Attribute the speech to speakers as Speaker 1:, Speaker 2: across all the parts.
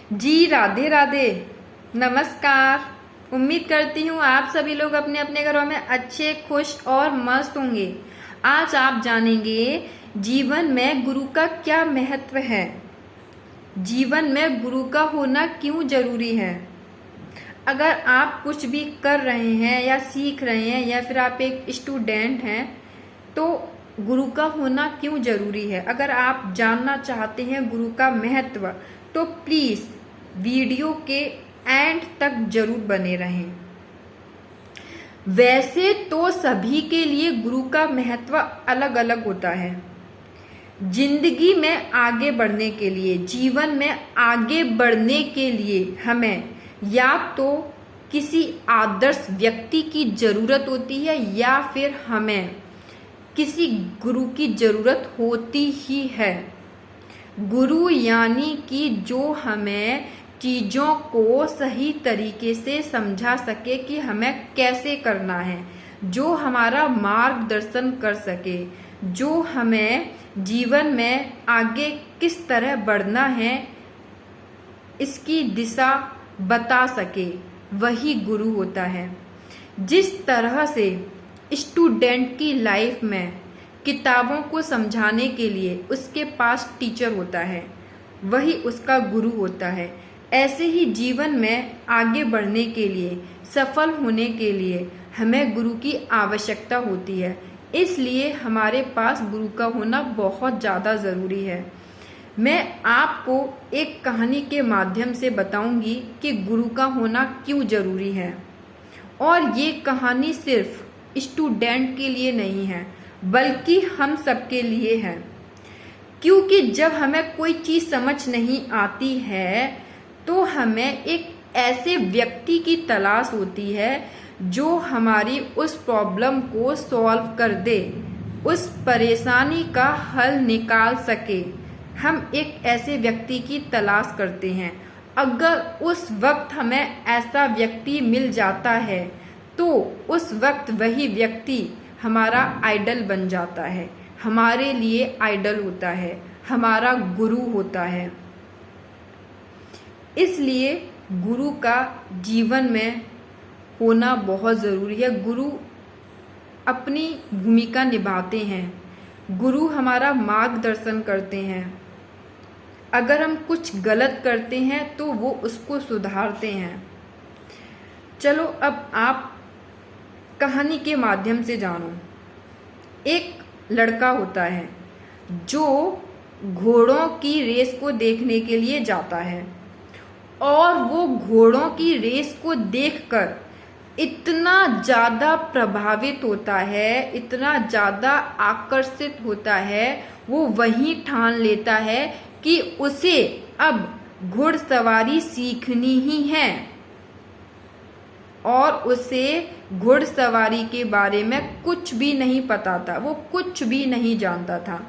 Speaker 1: जी राधे राधे। नमस्कार। उम्मीद करती हूँ आप सभी लोग अपने अपने घरों में अच्छे, खुश और मस्त होंगे। आज आप जानेंगे जीवन में गुरु का क्या महत्व है, जीवन में गुरु का होना क्यों जरूरी है। अगर आप कुछ भी कर रहे हैं या सीख रहे हैं या फिर आप एक स्टूडेंट हैं तो गुरु का होना क्यों जरूरी है। अगर आप जानना चाहते हैं गुरु का महत्व तो प्लीज वीडियो के एंड तक जरूर बने रहें। वैसे तो सभी के लिए गुरु का महत्व अलग अलग होता है। जिंदगी में आगे बढ़ने के लिए, जीवन में आगे बढ़ने के लिए हमें या तो किसी आदर्श व्यक्ति की जरूरत होती है या फिर हमें किसी गुरु की जरूरत होती ही है। गुरु यानी कि जो हमें चीज़ों को सही तरीके से समझा सके कि हमें कैसे करना है, जो हमारा मार्गदर्शन कर सके, जो हमें जीवन में आगे किस तरह बढ़ना है इसकी दिशा बता सके, वही गुरु होता है। जिस तरह से स्टूडेंट की लाइफ में किताबों को समझाने के लिए उसके पास टीचर होता है, वही उसका गुरु होता है। ऐसे ही जीवन में आगे बढ़ने के लिए, सफल होने के लिए हमें गुरु की आवश्यकता होती है। इसलिए हमारे पास गुरु का होना बहुत ज़्यादा ज़रूरी है। मैं आपको एक कहानी के माध्यम से बताऊंगी कि गुरु का होना क्यों ज़रूरी है। और ये कहानी सिर्फ स्टूडेंट के लिए नहीं है बल्कि हम सबके लिए है। क्योंकि जब हमें कोई चीज़ समझ नहीं आती है तो हमें एक ऐसे व्यक्ति की तलाश होती है जो हमारी उस प्रॉब्लम को सॉल्व कर दे, उस परेशानी का हल निकाल सके। हम एक ऐसे व्यक्ति की तलाश करते हैं। अगर उस वक्त हमें ऐसा व्यक्ति मिल जाता है तो उस वक्त वही व्यक्ति हमारा आइडल बन जाता है, हमारे लिए आइडल होता है, हमारा गुरु होता है। इसलिए गुरु का जीवन में होना बहुत ज़रूरी है। गुरु अपनी भूमिका निभाते हैं, गुरु हमारा मार्गदर्शन करते हैं। अगर हम कुछ गलत करते हैं तो वो उसको सुधारते हैं। चलो अब आप कहानी के माध्यम से जानो। एक लड़का होता है जो घोड़ों की रेस को देखने के लिए जाता है और वो घोड़ों की रेस को देखकर इतना ज़्यादा प्रभावित होता है, इतना ज़्यादा आकर्षित होता है, वो वहीं ठान लेता है कि उसे अब घुड़सवारी सीखनी ही है। और उसे घुड़सवारी के बारे में कुछ भी नहीं पता था, वो कुछ भी नहीं जानता था।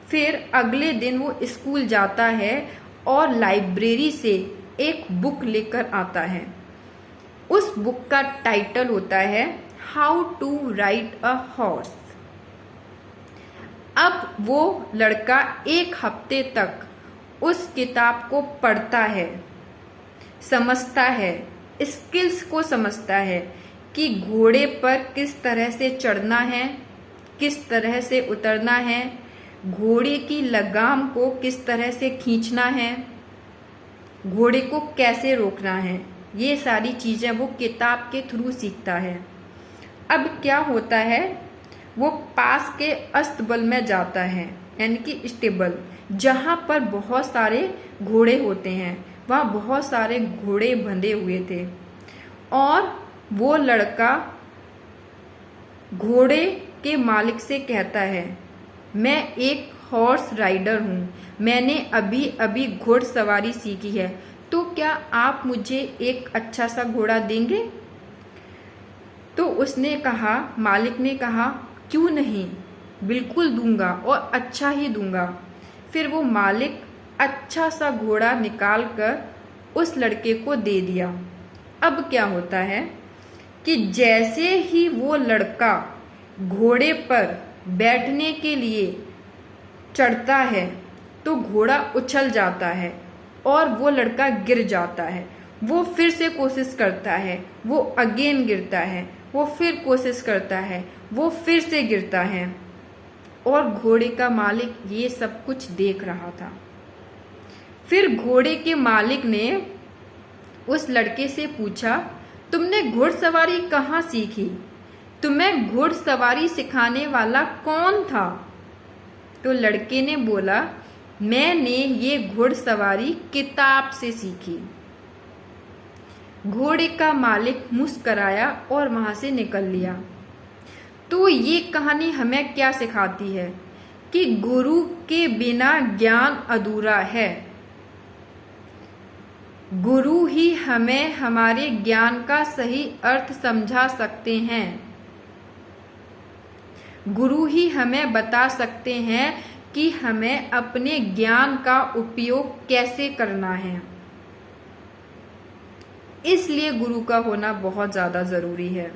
Speaker 1: फिर अगले दिन वो स्कूल जाता है और लाइब्रेरी से एक बुक लेकर आता है। उस बुक का टाइटल होता है how to ride a horse. अब वो लड़का एक हफ्ते तक उस किताब को पढ़ता है, समझता है, स्किल्स को समझता है कि घोड़े पर किस तरह से चढ़ना है, किस तरह से उतरना है, घोड़े की लगाम को किस तरह से खींचना है, घोड़े को कैसे रोकना है। ये सारी चीज़ें वो किताब के थ्रू सीखता है। अब क्या होता है, वो पास के अस्तबल में जाता है, यानी कि स्टेबल, जहाँ पर बहुत सारे घोड़े होते हैं। वहाँ बहुत सारे घोड़े बंधे हुए थे और वो लड़का घोड़े के मालिक से कहता है, मैं एक हॉर्स राइडर हूँ, मैंने अभी अभी घुड़सवारी सीखी है, तो क्या आप मुझे एक अच्छा सा घोड़ा देंगे। तो उसने कहा, मालिक ने कहा, क्यों नहीं, बिल्कुल दूंगा और अच्छा ही दूंगा। फिर वो मालिक अच्छा सा घोड़ा निकाल कर उस लड़के को दे दिया। अब क्या होता है कि जैसे ही वो लड़का घोड़े पर बैठने के लिए चढ़ता है तो घोड़ा उछल जाता है और वो लड़का गिर जाता है। वो फिर से कोशिश करता है, वो अगेन गिरता है, वो फिर कोशिश करता है, वो फिर से गिरता है। और घोड़े का मालिक ये सब कुछ देख रहा था। फिर घोड़े के मालिक ने उस लड़के से पूछा, तुमने घुड़सवारी कहाँ सीखी? तुम्हें घुड़सवारी सिखाने वाला कौन था? तो लड़के ने बोला, मैंने ये घुड़सवारी किताब से सीखी। घोड़े का मालिक मुस्कराया और वहां से निकल लिया। तो ये कहानी हमें क्या सिखाती है कि गुरु के बिना ज्ञान अधूरा है। गुरु ही हमें हमारे ज्ञान का सही अर्थ समझा सकते हैं। गुरु ही हमें बता सकते हैं कि हमें अपने ज्ञान का उपयोग कैसे करना है। इसलिए गुरु का होना बहुत ज़्यादा ज़रूरी है।